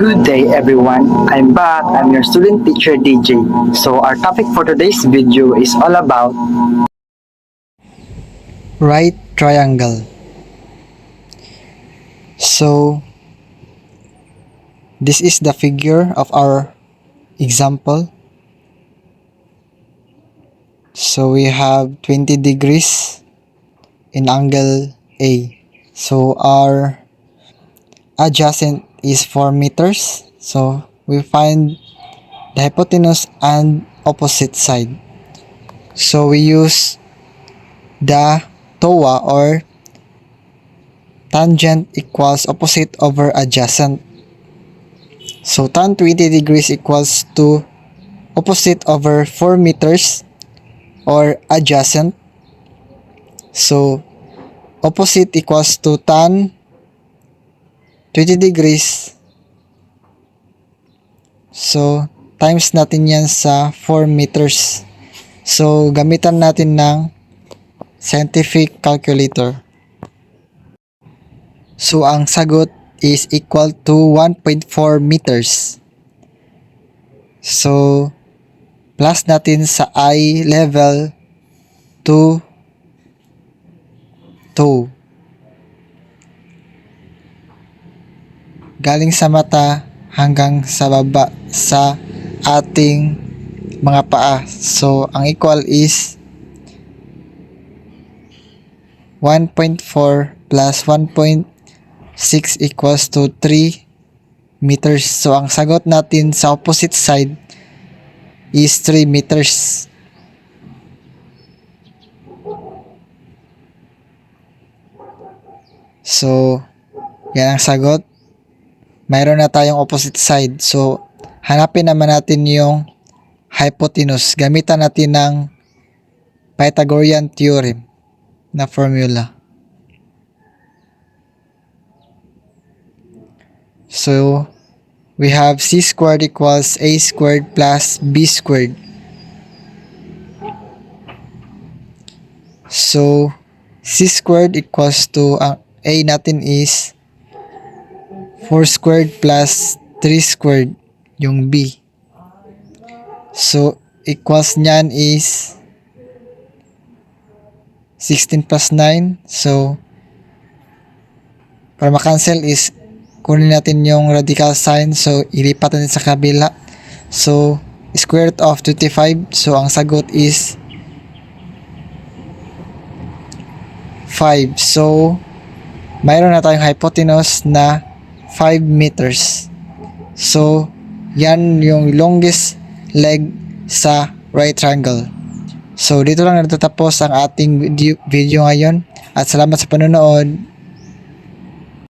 Good day everyone, I'm back, I'm your student teacher DJ. So our topic for today's video is all about right triangle. So this is the figure of our example. So we have 20 degrees in angle A. So our adjacent is 4 meters. So we find the hypotenuse and opposite side. So we use the TOA or tangent equals opposite over adjacent. So tan 20 degrees equals to opposite over 4 meters or adjacent. So opposite equals to tan 20 degrees. So times natin yan sa 4 meters. So gamitan natin ng scientific calculator. So ang sagot is equal to 1.4 meters. So plus natin sa eye level to 2. Galing sa mata hanggang sa baba sa ating mga paa. So ang equal is 1.4 plus 1.6 equals to 3 meters. So ang sagot natin sa opposite side is 3 meters. So yan ang sagot. Mayroon na tayong opposite side. So hanapin naman natin yung hypotenuse. Gamitan natin ng Pythagorean theorem na formula. So we have c squared equals a squared plus b squared. So c squared equals to ang a natin is 4 squared plus 3 squared yung b. So equals nyan is 16 plus 9. So para makancel is kunin natin yung radical sign. So ilipat natin sa kabila. So square root of 25. So ang sagot is 5. So mayroon na tayong hypotenuse na 5 meters. So yan yung longest leg sa right triangle. So dito lang natatapos ang ating video ngayon at salamat sa panonood.